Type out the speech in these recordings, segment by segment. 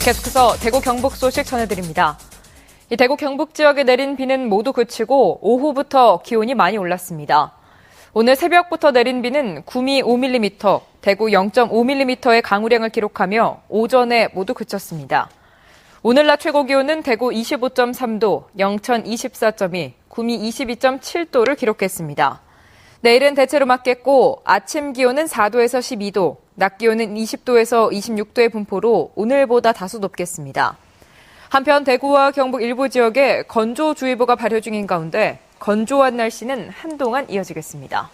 계속해서 대구 경북 소식 전해드립니다. 이 대구 경북 지역에 내린 비는 모두 그치고 오후부터 기온이 많이 올랐습니다. 오늘 새벽부터 내린 비는 구미 5mm, 대구 0.5mm의 강우량을 기록하며 오전에 모두 그쳤습니다. 오늘 낮 최고 기온은 대구 25.3도, 영천 24.2, 구미 22.7도를 기록했습니다. 내일은 대체로 맑겠고 아침 기온은 4도에서 12도, 낮 기온은 20도에서 26도의 분포로 오늘보다 다소 높겠습니다. 한편 대구와 경북 일부 지역에 건조주의보가 발효 중인 가운데 건조한 날씨는 한동안 이어지겠습니다.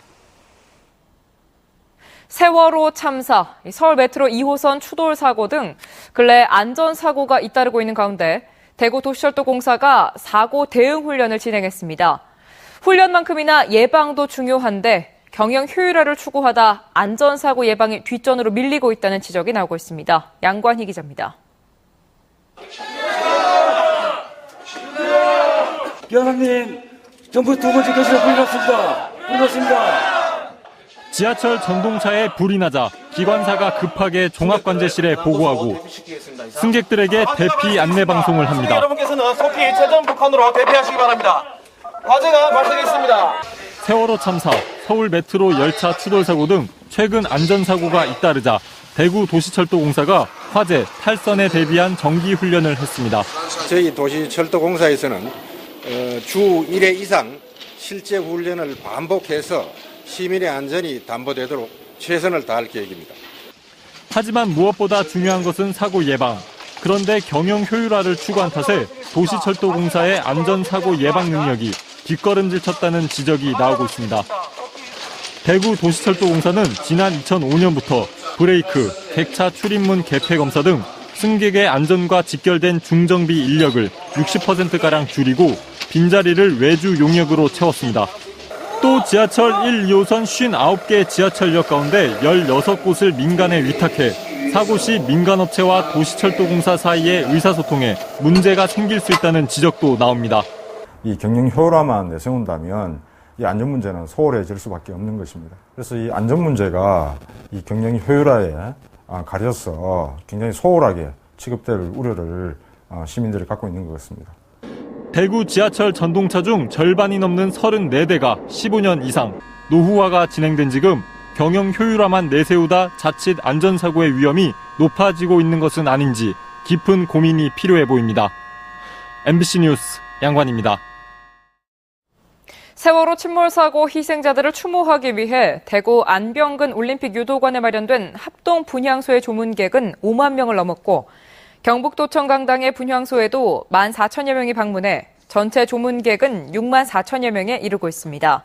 세월호 참사, 서울 메트로 2호선 추돌 사고 등 근래 안전사고가 잇따르고 있는 가운데 대구 도시철도공사가 사고 대응 훈련을 진행했습니다. 훈련만큼이나 예방도 중요한데 경영 효율화를 추구하다 안전사고 예방이 뒷전으로 밀리고 있다는 지적이 나오고 있습니다. 양관희 기자입니다. 기관장님, 정부 두 번째 개시를 불렀습니다. 지하철 전동차에 불이 나자 기관사가 급하게 종합관제실에 보고하고 승객들에게 대피 안내 방송을 합니다. 여러분께서는 속히 최전 북한으로 대피하시기 바랍니다. 화재가 발생했습니다. 세월호 참사, 서울 메트로 열차 추돌 사고 등 최근 안전사고가 잇따르자 대구 도시철도공사가 화재, 탈선에 대비한 정기 훈련을 했습니다. 저희 도시철도공사에서는 주 1회 이상 실제 훈련을 반복해서 시민의 안전이 담보되도록 최선을 다할 계획입니다. 하지만 무엇보다 중요한 것은 사고 예방. 그런데 경영 효율화를 추구한 탓에 도시철도공사의 안전사고 예방 능력이 뒷걸음질 쳤다는 지적이 나오고 있습니다. 대구 도시철도공사는 지난 2005년부터 브레이크, 객차 출입문 개폐 검사 등 승객의 안전과 직결된 중정비 인력을 60%가량 줄이고 빈자리를 외주 용역으로 채웠습니다. 또 지하철 1, 2호선 59개 지하철역 가운데 16곳을 민간에 위탁해 사고 시 민간업체와 도시철도공사 사이의 의사소통에 문제가 생길 수 있다는 지적도 나옵니다. 이 경영 효율화만 내세운다면 이 안전 문제는 소홀해질 수밖에 없는 것입니다. 그래서 이 안전 문제가 이 경영 효율화에 가려서 굉장히 소홀하게 취급될 우려를 시민들이 갖고 있는 것 같습니다. 대구 지하철 전동차 중 절반이 넘는 34대가 15년 이상 노후화가 진행된 지금 경영 효율화만 내세우다 자칫 안전사고의 위험이 높아지고 있는 것은 아닌지 깊은 고민이 필요해 보입니다. MBC 뉴스 양관입니다. 세월호 침몰사고 희생자들을 추모하기 위해 대구 안병근 올림픽 유도관에 마련된 합동 분향소의 조문객은 5만 명을 넘었고 경북도청 강당의 분향소에도 14,000여 명이 방문해 전체 조문객은 6만 4천여 명에 이르고 있습니다.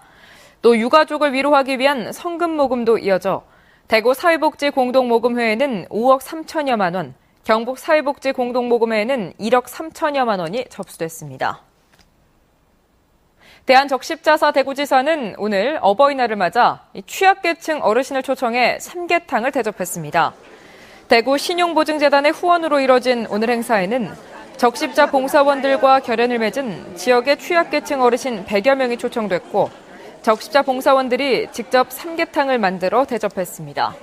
또 유가족을 위로하기 위한 성금 모금도 이어져 대구 사회복지 공동모금회에는 5억 3천여만 원, 경북 사회복지 공동모금회에는 1억 3천여만 원이 접수됐습니다. 대한적십자사 대구지사는 오늘 어버이날을 맞아 취약계층 어르신을 초청해 삼계탕을 대접했습니다. 대구 신용보증재단의 후원으로 이뤄진 오늘 행사에는 적십자 봉사원들과 결연을 맺은 지역의 취약계층 어르신 100여 명이 초청됐고 적십자 봉사원들이 직접 삼계탕을 만들어 대접했습니다.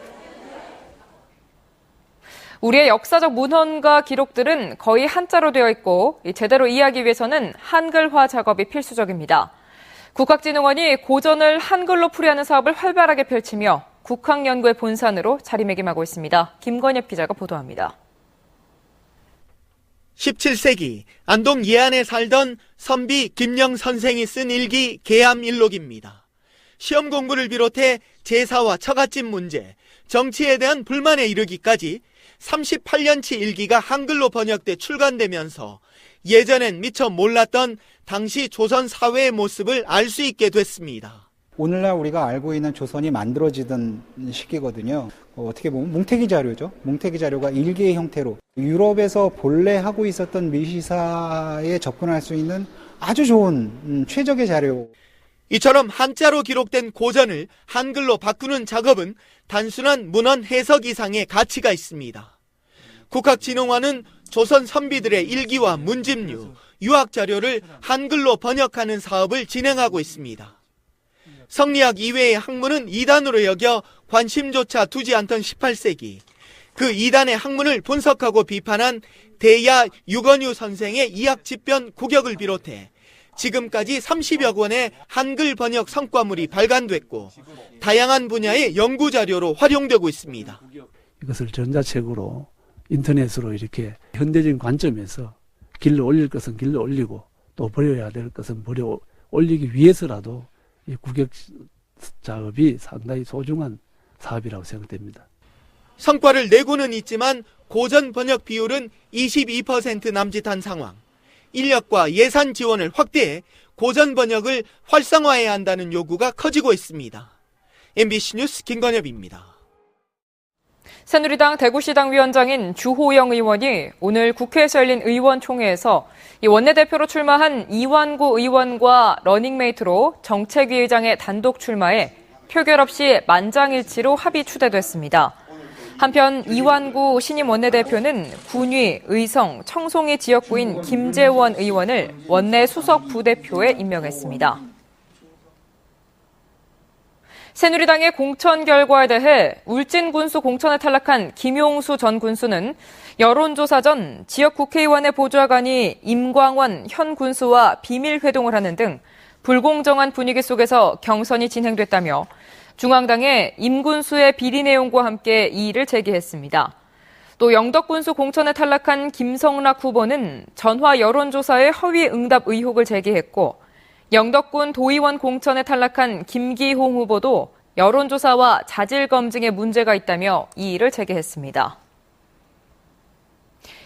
우리의 역사적 문헌과 기록들은 거의 한자로 되어 있고 제대로 이해하기 위해서는 한글화 작업이 필수적입니다. 국학진흥원이 고전을 한글로 풀이하는 사업을 활발하게 펼치며 국학연구의 본산으로 자리매김하고 있습니다. 김건엽 기자가 보도합니다. 17세기 안동 예안에 살던 선비 김영 선생이 쓴 일기 계암일록입니다. 시험 공부를 비롯해 제사와 처갓집 문제, 정치에 대한 불만에 이르기까지 38년치 일기가 한글로 번역돼 출간되면서 예전엔 미처 몰랐던 당시 조선 사회의 모습을 알 수 있게 됐습니다. 오늘날 우리가 알고 있는 조선이 만들어지던 시기거든요. 어떻게 보면 뭉태기 자료죠. 뭉태기 자료가 일기의 형태로 유럽에서 본래 하고 있었던 밀시사에 접근할 수 있는 아주 좋은 최적의 자료. 이처럼 한자로 기록된 고전을 한글로 바꾸는 작업은 단순한 문헌 해석 이상의 가치가 있습니다. 국학진흥원은 조선 선비들의 일기와 문집류, 유학 자료를 한글로 번역하는 사업을 진행하고 있습니다. 성리학 이외의 학문은 이단으로 여겨 관심조차 두지 않던 18세기, 그 이단의 학문을 분석하고 비판한 대야 유건유 선생의 이학집변 국역을 비롯해 지금까지 30여 권의 한글 번역 성과물이 발간됐고 다양한 분야의 연구 자료로 활용되고 있습니다. 이것을 전자책으로 인터넷으로 이렇게 현대적인 관점에서 길러 올릴 것은 길러 올리고 또 버려야 될 것은 버려 올리기 위해서라도 이 국역 작업이 상당히 소중한 사업이라고 생각됩니다. 성과를 내고는 있지만 고전 번역 비율은 22% 남짓한 상황. 인력과 예산 지원을 확대해 고전 번역을 활성화해야 한다는 요구가 커지고 있습니다. MBC 뉴스 김건엽입니다. 새누리당 대구시당 위원장인 주호영 의원이 오늘 국회에서 열린 의원총회에서 이 원내대표로 출마한 이완구 의원과 러닝메이트로 정책위 의장의 단독 출마에 표결 없이 만장일치로 합의 추대됐습니다. 한편 이완구 신임 원내대표는 군위, 의성, 청송리 지역구인 김재원 의원을 원내 수석 부대표에 임명했습니다. 새누리당의 공천 결과에 대해 울진 군수 공천에 탈락한 김용수 전 군수는 여론조사 전 지역 국회의원의 보좌관이 임광원 현 군수와 비밀 회동을 하는 등 불공정한 분위기 속에서 경선이 진행됐다며 중앙당에 임 군수의 비리 내용과 함께 이의를 제기했습니다. 또 영덕 군수 공천에 탈락한 김성락 후보는 전화 여론조사의 허위 응답 의혹을 제기했고 영덕군 도의원 공천에 탈락한 김기홍 후보도 여론조사와 자질검증에 문제가 있다며 이의를 제기했습니다.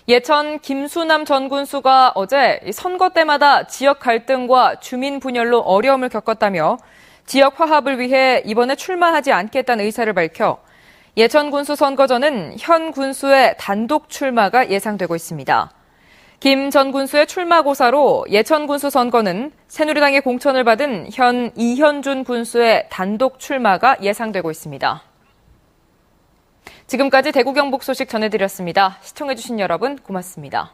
예천 김수남 전 군수가 어제 선거 때마다 지역 갈등과 주민 분열로 어려움을 겪었다며 지역 화합을 위해 이번에 출마하지 않겠다는 의사를 밝혀 예천 군수 선거전은 현 군수의 단독 출마가 예상되고 있습니다. 김 전 군수의 출마 고사로 예천 군수 선거는 새누리당의 공천을 받은 현 이현준 군수의 단독 출마가 예상되고 있습니다. 지금까지 대구 경북 소식 전해드렸습니다. 시청해주신 여러분 고맙습니다.